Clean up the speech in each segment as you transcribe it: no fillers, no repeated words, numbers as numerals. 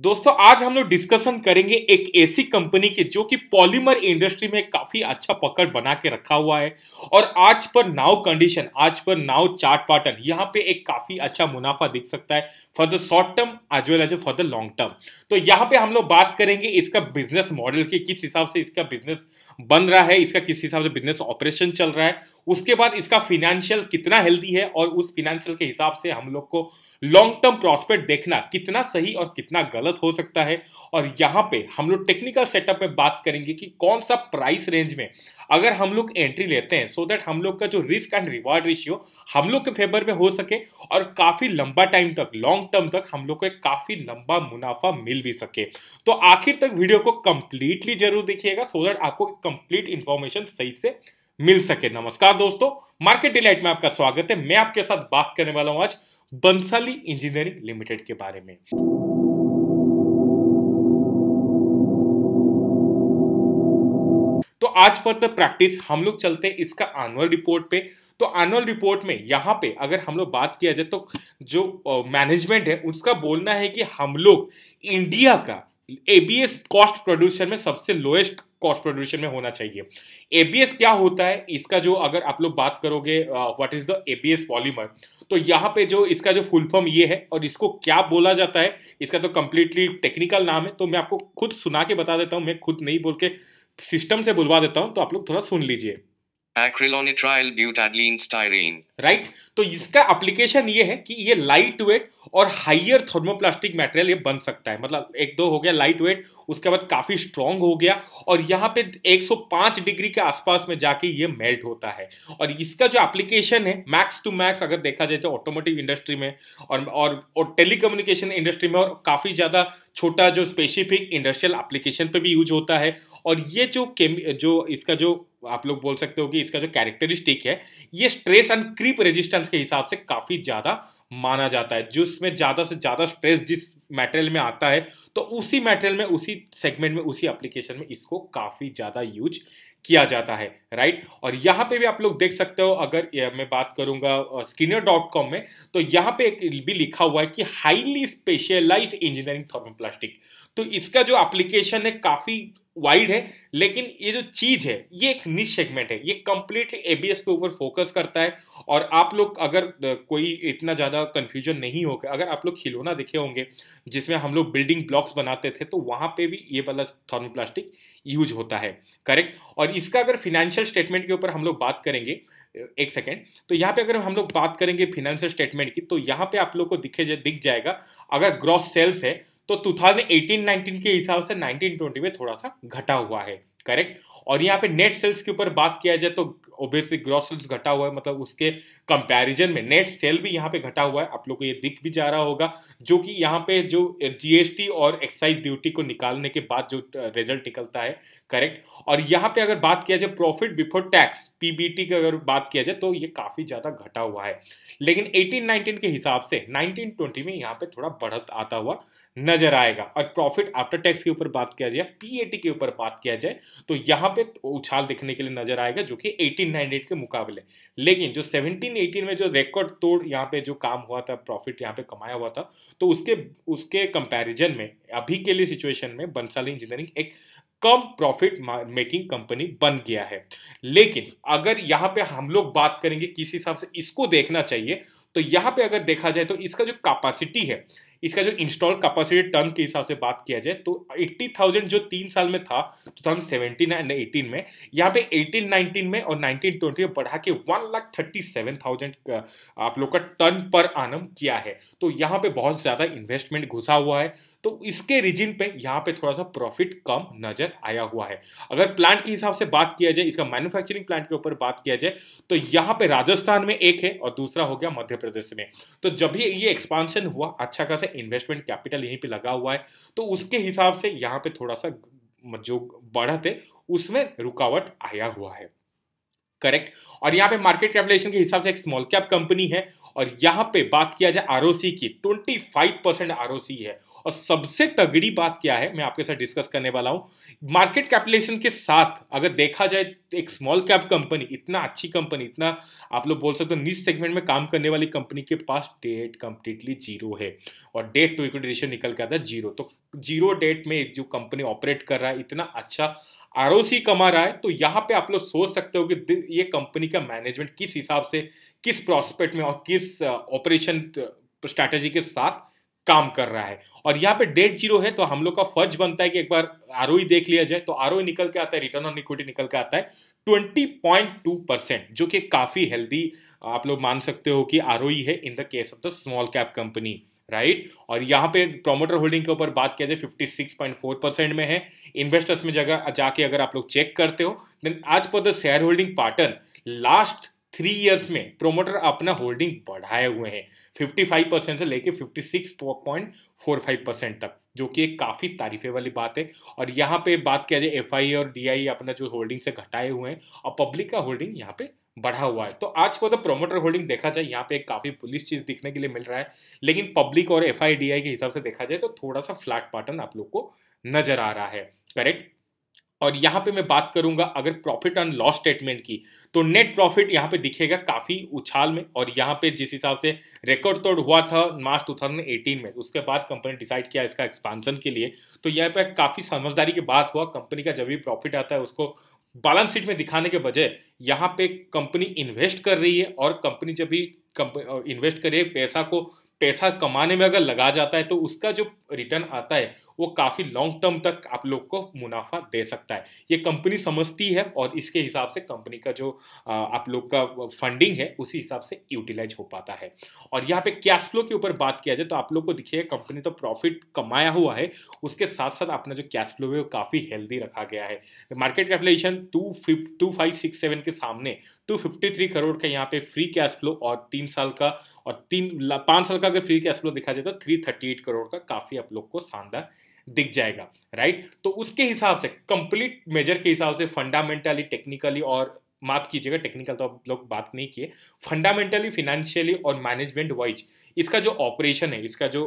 दोस्तों आज हम लोग डिस्कशन करेंगे एक ऐसी कंपनी की जो कि पॉलीमर इंडस्ट्री में काफी अच्छा पकड़ बना के रखा हुआ है और आज पर नाउ कंडीशन, आज पर नाउ चार्ट पैटर्न यहाँ पे एक काफी अच्छा मुनाफा दिख सकता है for the short term as well as for the long term. तो यहाँ पे हम लोग बात करेंगे इसका बिजनेस मॉडल की, किस हिसाब से इसका बिजनेस बन रहा है, इसका किस हिसाब से बिजनेस ऑपरेशन चल रहा है, उसके बाद इसका फिनेंशियल कितना हेल्दी है और उस फिनेंशियल के हिसाब से हम लोग को लॉन्ग टर्म प्रॉस्पेक्ट देखना कितना सही और कितना गलत हो सकता है। और यहाँ पे हम लोग टेक्निकल सेटअप में बात करेंगे कि कौन सा प्राइस रेंज में अगर हम लोग एंट्री लेते हैं सो दैट हम लोग का जो रिस्क एंड रिवार्ड रेशियो हम लोग के फेवर में हो सके और काफी लंबा टाइम तक, लॉन्ग टर्म तक हम लोग को एक काफी लंबा मुनाफा मिल भी सके। तो आखिर तक वीडियो को कंप्लीटली जरूर देखिएगा सो दैट आपको कंप्लीट इंफॉर्मेशन सही से मिल सके। नमस्कार दोस्तों, मार्केट डिलाइट में आपका स्वागत है। मैं आपके साथ बात करने वाला हूं आज बंसाली इंजीनियरिंग लिमिटेड के बारे में। तो आज पर द प्रैक्टिस हम लोग चलते हैं इसका एनुअल रिपोर्ट पे। तो एनुअल रिपोर्ट में यहाँ पे अगर हम लोग बात किया जाए तो जो मैनेजमेंट है उसका बोलना है कि हम लोग इंडिया का एबीएस कॉस्ट प्रोड्यूसर में सबसे लोएस्ट कॉस्ट प्रोड्यूसर में होना चाहिए। एबीएस क्या होता है इसका, जो अगर आप लोग बात करोगे what is the ABS polymer, तो यहाँ पे जो इसका जो फुल फॉर्म ये है और इसको क्या बोला जाता है, इसका तो कंप्लीटली टेक्निकल नाम है। तो मैं आपको खुद सुना के बता देता हूँ, मैं खुद नहीं बोल के सिस्टम से बुलवा देता हूँ, तो आप लोग थोड़ा सुन लीजिए। Acrylonitrile butadiene styrene, right. तो इसका एप्लीकेशन ये है कि ये लाइट वेट और हाइयर थर्मोप्लास्टिक मटेरियल ये बन सकता है। मतलब एक दो हो गया लाइट वेट, उसके बाद काफी स्ट्रांग हो गया और यहाँ पे 105 डिग्री के आसपास में जाके ये मेल्ट होता है। और इसका जो एप्लीकेशन है मैक्स टू मैक्स अगर देखा जाए तो ऑटोमोटिव इंडस्ट्री में और टेलीकम्युनिकेशन इंडस्ट्री में और काफी ज्यादा छोटा जो स्पेसिफिक इंडस्ट्रियल एप्लीकेशन पे भी यूज होता है। और ये जो इसका जो आप लोग बोल सकते हो कि इसका जो कैरेक्टरिस्टिक है, ये स्ट्रेस एंड क्रीप रेजिस्टेंस के हिसाब से काफी ज्यादा माना जाता है। जिसमें ज्यादा से ज्यादा स्ट्रेस जिस मटेरियल में आता है तो उसी मटेरियल में, उसी सेगमेंट में, उसी एप्लीकेशन में इसको काफी ज्यादा यूज किया जाता है। राइट। और यहाँ पे भी आप लोग देख सकते हो, अगर मैं बात करूंगा skinner.com में, तो यहाँ पे भी लिखा हुआ है कि हाईली स्पेशलाइज्ड इंजीनियरिंग थर्मोप्लास्टिक। तो इसका जो एप्लीकेशन है काफी वाइड है, लेकिन ये जो चीज है ये एक निश सेगमेंट है, ये कंप्लीटली एबीएस के ऊपर फोकस करता है। और आप लोग अगर कोई इतना ज्यादा कंफ्यूजन नहीं होगा, अगर आप लोग खिलौना देखे होंगे जिसमें हम लोग बिल्डिंग ब्लॉक्स बनाते थे, तो वहां पे भी ये वाला थर्मोप्लास्टिक यूज होता है। करेक्ट। और इसका अगर फिनेंशियल स्टेटमेंट के ऊपर हम लोग बात करेंगे, एक सेकेंड, तो यहाँ पे अगर हम लोग बात करेंगे फिनेंशियल स्टेटमेंट की, तो यहाँ पे आप लोग को दिख जाएगा अगर ग्रॉस सेल्स है तो 2018-19 के हिसाब से 1920 में थोड़ा सा घटा हुआ है। करेक्ट। और यहाँ पे नेट सेल्स के ऊपर बात किया जाए तो ओब्वियसली ग्रॉस सेल्स घटा हुआ है, मतलब उसके कंपैरिजन में नेट सेल भी यहाँ पे घटा हुआ है। आप लोग को ये दिख भी जा रहा होगा, जो कि यहाँ पे जो जीएसटी और एक्साइज ड्यूटी को निकालने के बाद जो रिजल्ट निकलता है। करेक्ट। और यहाँ पे अगर बात किया जाए प्रॉफिट बिफोर टैक्स, पीबीटी की अगर बात किया जाए तो ये काफी ज्यादा घटा हुआ है। लेकिन 18-19 के हिसाब से 1920 में यहाँ पे थोड़ा बढ़त आता हुआ नजर आएगा। और प्रॉफिट आफ्टर टैक्स के ऊपर बात किया जाए, पीएटी के ऊपर बात किया जाए, तो यहाँ पे उछाल देखने के लिए नजर आएगा जो कि 18-19 के मुकाबले। लेकिन जो 17-18 में जो रिकॉर्ड तोड़ यहाँ पे जो काम हुआ था, प्रॉफिट यहाँ पे कमाया हुआ था, तो उसके कंपैरिजन में अभी के लिए सिचुएशन में बंसाली इंजीनियरिंग एक कम प्रॉफिट मेकिंग कंपनी बन गया है। लेकिन अगर यहाँ पे हम लोग बात करेंगे किस हिसाब से इसको देखना चाहिए, तो यहाँ पे अगर देखा जाए तो इसका जो कैपेसिटी है, इसका जो इंस्टॉल कैपेसिटी टन के हिसाब से बात किया जाए तो 80,000 जो 3 साल में था 2017 एंड 18 में, यहाँ पे 18-19 में और 19-20 में बढ़ा के 1,37,000 आप लोग का टन पर आनम किया है। तो यहाँ पे बहुत ज्यादा इन्वेस्टमेंट घुसा हुआ है, तो इसके रीजन पे यहाँ पे थोड़ा सा प्रॉफिट कम नजर आया हुआ है। अगर प्लांट के हिसाब से बात किया जाए, इसका मैन्युफैक्चरिंग प्लांट के ऊपर बात किया जाए, तो यहाँ पे राजस्थान में एक है और दूसरा हो गया मध्य प्रदेश में। तो जब भी ये एक्सपांशन हुआ, अच्छा खासा इन्वेस्टमेंट कैपिटल यहीं पे लगा हुआ है, तो उसके हिसाब से यहाँ पे थोड़ा सा जो बढ़त है उसमें रुकावट आया हुआ है। करेक्ट। और यहाँ पे मार्केट कैपिटलाइजेशन के हिसाब से एक स्मॉल कैप कंपनी है और यहाँ पे बात किया जाए आरओसी की, 25% आरओसी है। और सबसे तगड़ी बात क्या है मैं आपके साथ डिस्कस करने वाला हूँ, मार्केट कैपिटलाइजेशन के साथ अगर देखा जाए एक स्मॉल कैप कंपनी, इतना अच्छी कंपनी, इतना आप लोग बोल सकते हो निश सेगमेंट में काम करने वाली कंपनी के पास डेट कंप्लीटली जीरो है और डेट टू इक्विटी रेशियो निकल के आता है जीरो। तो जीरो डेट में जो कंपनी ऑपरेट कर रहा है, इतना अच्छा आरओसी कमा रहा है, तो यहाँ पे आप लोग सोच सकते हो कि ये कंपनी का मैनेजमेंट किस हिसाब से, किस प्रोस्पेक्ट में और किस ऑपरेशन स्ट्रैटेजी के साथ काम कर रहा है। और यहाँ पे डेट जीरो है तो हम लोग का फर्ज बनता है कि एक बार आरओई देख लिया जाए। तो आरओई निकल के आता है, रिटर्न ऑन इक्विटी निकल के आता है 20.2%, जो कि काफी हेल्दी आप लोग मान सकते हो कि आरओई है in the case of the small cap company, right. और यहाँ पे प्रोमोटर होल्डिंग के ऊपर बात किया जाए 56.4% में है। इन्वेस्टर्स में जगह जाके अगर आप लोग चेक करते हो, देन आज पर the share holding pattern last 3 years में प्रोमोटर अपना होल्डिंग बढ़ाए हुए हैं 55% से लेके 56.45% तक, जो कि एक काफी तारीफे वाली बात है। और यहाँ पे बात किया जाए एफआई और डीआई अपना जो होल्डिंग से घटाए हुए हैं और पब्लिक का होल्डिंग यहाँ पे बढ़ा हुआ है। तो आज को तो प्रोमोटर होल्डिंग देखा जाए यहाँ पे एक काफी पुलिस चीज दिखने के लिए मिल रहा है, लेकिन पब्लिक और एफआई डीआई के हिसाब से देखा जाए तो थोड़ा सा फ्लैट पैटर्न आप लोग को नजर आ रहा है, करेक्ट। और यहाँ पे मैं बात करूंगा अगर प्रॉफिट एंड लॉस स्टेटमेंट की, तो नेट प्रॉफिट यहाँ पे दिखेगा काफी उछाल में। और यहाँ पे जिस हिसाब से रिकॉर्ड तोड़ हुआ था मार्च 2018 में, उसके बाद कंपनी डिसाइड किया इसका एक्सपांशन के लिए। तो यहाँ पे काफी समझदारी की बात हुआ, कंपनी का जब भी प्रॉफिट आता है उसको बैलेंस शीट में दिखाने के बजाय यहाँ पे कंपनी इन्वेस्ट कर रही है। और कंपनी जब भी इन्वेस्ट करे पैसा कमाने में अगर लगा जाता है तो उसका जो रिटर्न आता है वो काफी लॉन्ग टर्म तक आप लोग को मुनाफा दे सकता है। ये कंपनी समझती है और इसके हिसाब से कंपनी का जो आप लोग का फंडिंग है उसी हिसाब से यूटिलाइज हो पाता है। और यहाँ पे कैश फ्लो के ऊपर बात किया जाए तो आप लोग को दिखेगा कंपनी तो प्रॉफिट कमाया हुआ है, उसके साथ साथ अपना जो कैश फ्लो है वो काफी हेल्दी रखा गया है। मार्केट कैपिटलाइजेशन 2567 के सामने 253 करोड़ का यहाँ पे फ्री कैश फ्लो और 3 साल का और 5 साल का अगर फ्री कैश फ्लो दिखा जाए तो 338 करोड़ का काफी आप लोग को शानदार दिख जाएगा, राइट। तो उसके हिसाब से कंप्लीट मेजर के हिसाब से फंडामेंटली, टेक्निकली, और माफ कीजिएगा टेक्निकल तो आप लोग बात नहीं किए, फंडामेंटली, फाइनेंशियली और मैनेजमेंट वाइज इसका जो ऑपरेशन है, इसका जो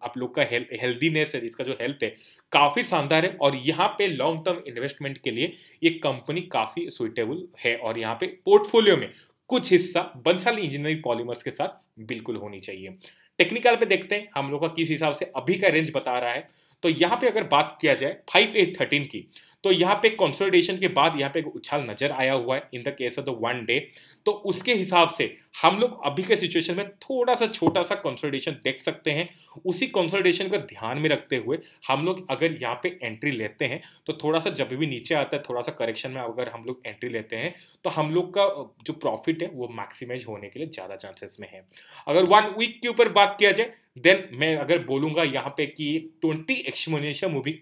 आप लोग का हेल्दीनेस है, इसका जो हेल्थ है काफी शानदार है। और यहाँ पे लॉन्ग टर्म इन्वेस्टमेंट के लिए ये कंपनी काफी सुइटेबल है। और यहाँ पे पोर्टफोलियो में कुछ हिस्सा बंसल इंजीनियरिंग पॉलीमर्स के साथ बिल्कुल होनी चाहिए। टेक्निकल पे देखते हैं हम लोग का किस हिसाब से अभी का रेंज बता रहा है। तो यहाँ पे अगर बात किया जाए 5813 की, तो यहाँ पे कंसोलिडेशन के बाद यहाँ पे एक उछाल नजर आया हुआ है in the case of the 1 day. तो उसके हिसाब से हम लोग अभी के सिचुएशन में थोड़ा सा छोटा सा कंसोलिडेशन देख सकते हैं। उसी कंसोलिडेशन को ध्यान में रखते हुए हम लोग अगर यहाँ पे एंट्री लेते हैं तो थोड़ा सा जब भी नीचे आता है थोड़ा सा करेक्शन में अगर हम लोग एंट्री लेते हैं तो हम लोग का जो प्रॉफिट है वो मैक्सिमाइज होने के लिए ज्यादा चांसेस में है। अगर 1 वीक के ऊपर बात किया जाए देन मैं अगर बोलूंगा यहाँ पे कि 5 एक्सपोनेंशियल मूवी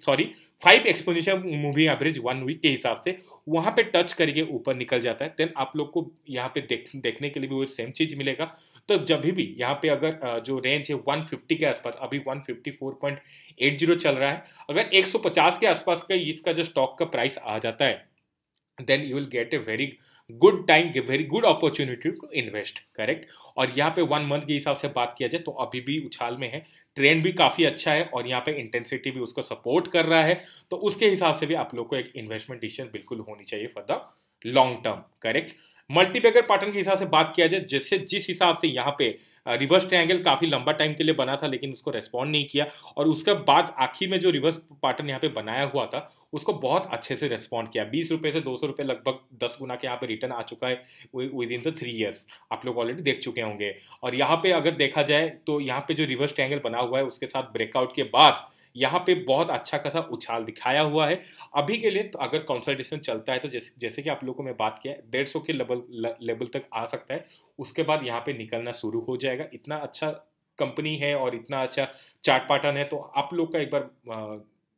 एवरेज 1 वीक के हिसाब से वहां पे टच करके ऊपर निकल जाता है, देन आप लोग को यहाँ पे देखने के लिए भी वो सेम चीज मिलेगा। तो जब भी यहाँ पे अगर जो रेंज है 150 के आसपास, अभी 154.80 चल रहा है, अगर 150 के आसपास का इसका जो स्टॉक का प्राइस आ जाता है then you will get a very good time, very good opportunity to invest, correct. और यहाँ पे 1 मंथ के हिसाब से बात किया जाए तो अभी भी उछाल में है, ट्रेंड भी काफी अच्छा है और यहाँ पे इंटेंसिटी भी उसको सपोर्ट कर रहा है। तो उसके हिसाब से भी आप लोग को एक इन्वेस्टमेंट डिसीजन बिल्कुल होनी चाहिए for the long term, correct. Multibagger pattern के हिसाब से बात किया जाए, जैसे जिस हिसाब से यहाँ पे रिवर्स ट्रायंगल काफी लंबा टाइम के लिए बना था लेकिन उसको रेस्पॉन्ड नहीं किया, और उसके बाद आखिर में जो रिवर्स पैटर्न यहाँ पे बनाया हुआ था उसको बहुत अच्छे से रेस्पॉन्ड किया। 20 रुपए से 200 रुपए लगभग 10 गुना के यहाँ पे रिटर्न आ चुका है विद इन द 3 इयर्स, आप लोग ऑलरेडी देख चुके होंगे। और यहाँ पे अगर देखा जाए तो यहाँ पे जो रिवर्स ट्रायंगल बना हुआ है उसके साथ ब्रेकआउट के बाद यहाँ पे बहुत अच्छा खासा उछाल दिखाया हुआ है अभी के लिए। तो अगर कंसोलिडेशन चलता है तो जैसे कि आप लोगों को मैं बात किया 150 के लेवल तक आ सकता है, उसके बाद यहाँ पे निकलना शुरू हो जाएगा। इतना अच्छा कंपनी है और इतना अच्छा चार्ट पैटर्न है तो आप लोग का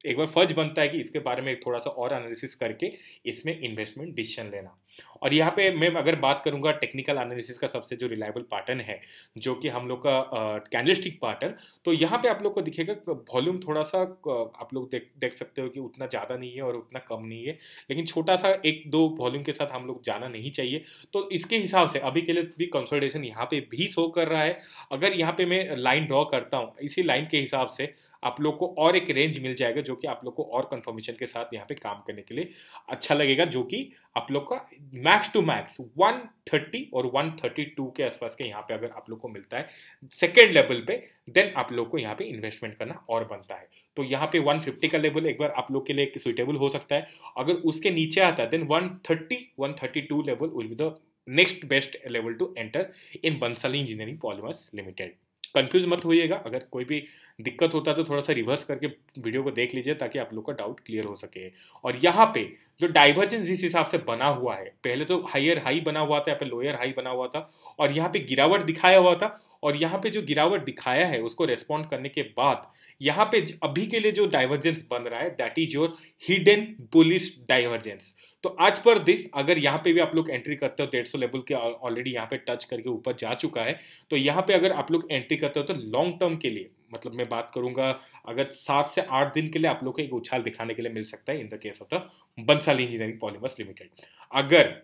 एक बार फर्ज बनता है कि इसके बारे में थोड़ा सा और एनालिसिस करके इसमें इन्वेस्टमेंट डिसीजन लेना। और यहाँ पे मैं अगर बात करूंगा टेक्निकल एनालिसिस का सबसे जो रिलायबल पैटर्न है जो कि हम लोग का कैंडलस्टिक पैटर्न, तो यहाँ पे आप लोग को दिखेगा वॉल्यूम थोड़ा सा आप लोग देख सकते हो कि उतना ज़्यादा नहीं है और उतना कम नहीं है, लेकिन छोटा सा 1-2 वॉल्यूम के साथ हम लोग जाना नहीं चाहिए। तो इसके हिसाब से अभी के लिए भी कंसोलिडेशन यहाँ पे भी शो कर रहा है। अगर यहाँ पे मैं लाइन ड्रॉ करता हूँ इसी लाइन के हिसाब से आप लोग को और एक रेंज मिल जाएगा जो कि आप लोग को और कंफर्मेशन के साथ यहाँ पे काम करने के लिए अच्छा लगेगा, जो कि आप लोग का मैक्स टू मैक्स 130 और 132 के आसपास के यहाँ पे अगर आप लोग को मिलता है सेकेंड लेवल पे, देन आप लोग को यहाँ पे इन्वेस्टमेंट करना और बनता है। तो यहाँ पे 150 का लेवल एक बार आप लोग के लिए सुइटेबल हो सकता है। अगर उसके नीचे आता है then 130 132 level will be the next best level to enter in Bansali engineering polymers limited. Confuse मत होइएगा, अगर कोई भी दिक्कत होता है तो थोड़ा सा रिवर्स करके वीडियो को देख लीजिए ताकि आप लोग का डाउट क्लियर हो सके। और यहाँ पे जो डाइवर्जेंस जिस हिसाब से बना हुआ है, पहले तो हायर हाई बना हुआ था, यहाँ पे लोअर हाई बना हुआ था और यहाँ पे गिरावट दिखाया हुआ था, और यहाँ पे जो गिरावट दिखाया है उसको रेस्पॉन्ड करने के बाद यहाँ पे अभी के लिए जो डाइवर्जेंस बन रहा है that is your hidden bullish divergence. तो आज पर दिस अगर यहाँ पे भी आप लोग एंट्री करते हो 150 लेवल के ऑलरेडी यहाँ पे टच करके ऊपर जा चुका है, तो यहाँ पे अगर आप लोग एंट्री करते हो तो लॉन्ग टर्म के लिए, मतलब मैं बात करूंगा अगर 7 से 8 दिन के लिए आप लोग को एक उछाल दिखाने के लिए मिल सकता है in the case of the Bansali engineering polymers limited. अगर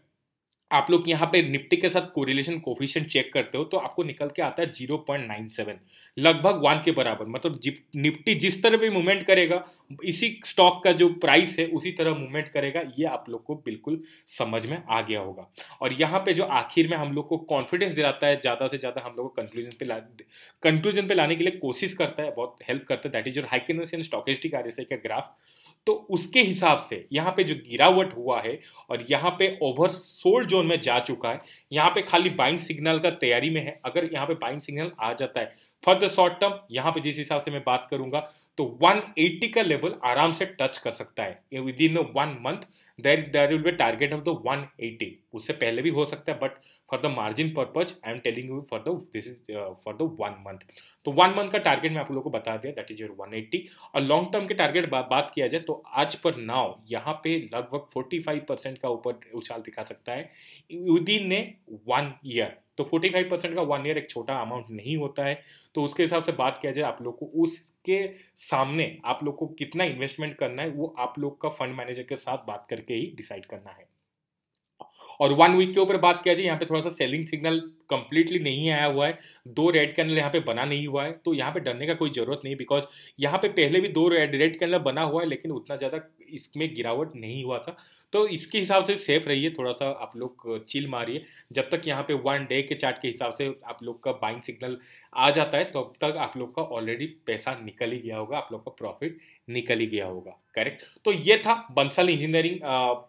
आप लोग यहाँ पे निफ्टी के साथ कोरिलेशन कोफिशिएंट चेक करते हो तो आपको निकल के आता है 0.97, लगभग 1 के बराबर। मतलब निफ्टी जिस तरह भी मूवमेंट करेगा, इसी स्टॉक का जो प्राइस है उसी तरह मूवमेंट करेगा, ये आप लोग को बिल्कुल समझ में आ गया होगा। और यहाँ पे जो आखिर में हम लोग को कॉन्फिडेंस दिलाता है, ज़्यादा से ज़्यादा हम लोग को कंक्लूजन पे लाने के लिए कोशिश करता है, बहुत हेल्प करता है, that is your Heikin Ashi stochastic RSI का ग्राफ। तो उसके हिसाब से यहाँ पे जो गिरावट हुआ है और यहाँ पे ओवर सोल्ड जोन में जा चुका है, यहाँ पे खाली बाइंग सिग्नल का तैयारी में है। अगर यहाँ पे बाइंग सिग्नल आ जाता है फॉर द शॉर्ट टर्म, यहाँ पे जिस हिसाब से मैं बात करूंगा तो 180 का लेवल आराम से टच कर सकता है within 1 month. There will be target of the 180, उससे पहले भी हो सकता है, but for the margin purpose I am telling you for the this is for the 1 month. तो 1 मंथ का टारगेट मैं आप लोगों को बता दिया, दैट इज योर 180। और लॉन्ग टर्म के टारगेट बात किया जाए तो आज पर नाउ यहाँ पे लगभग 45% का ऊपर उछाल दिखा सकता है विद इन 1 ईयर। तो 45% का 1 ईयर एक छोटा अमाउंट नहीं होता है। तो उसके हिसाब से बात किया जाए आप लोग को उसके सामने आप लोग को कितना इन्वेस्टमेंट करना है वो आप लोग का फंड मैनेजर के साथ बात करके ही डिसाइड करना है। और 1 वीक के ऊपर बात किया जाए, यहाँ पे थोड़ा सा सेलिंग सिग्नल कंप्लीटली नहीं आया हुआ है, 2 रेड कैंडल यहाँ पे बना नहीं हुआ है, तो यहाँ पे डरने का कोई जरूरत नहीं, बिकॉज यहाँ पे पहले भी 2 रेड कैंडल बना हुआ है लेकिन उतना ज़्यादा इसमें गिरावट नहीं हुआ था। तो इसके हिसाब से सेफ रहिए, थोड़ा सा आप लोग चिल मारिए जब तक यहाँ पे 1 डे के चार्ट के हिसाब से आप लोग का बाइंग सिग्नल आ जाता है, तब तक आप लोग का ऑलरेडी पैसा निकल ही गया होगा, आप लोग का प्रॉफिट निकल ही गया होगा। करेक्ट। तो ये था बंसल इंजीनियरिंग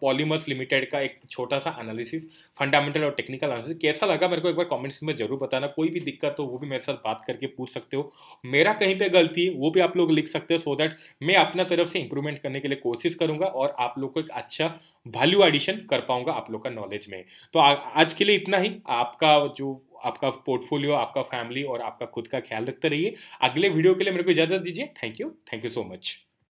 पॉलीमर्स लिमिटेड का एक छोटा सा एनालिसिस, फंडामेंटल और टेक्निकल एनालिसिस। कैसा लगा मेरे को एक बार कमेंट्स में जरूर बताना। कोई भी दिक्कत हो वो भी मेरे साथ बात करके पूछ सकते हो, मेरा कहीं पे गलती है वो भी आप लोग लिख सकते हो, सो दैट मैं अपना तरफ से इंप्रूवमेंट करने के लिए कोशिश करूंगा और आप लोग को एक अच्छा वैल्यू एडिशन कर पाऊंगा आप लोग का नॉलेज में। तो आज के लिए इतना ही। आपका पोर्टफोलियो, आपका फैमिली और आपका खुद का ख्याल रखते रहिए। अगले वीडियो के लिए मेरे को इजाजत दीजिए। Thank you so much.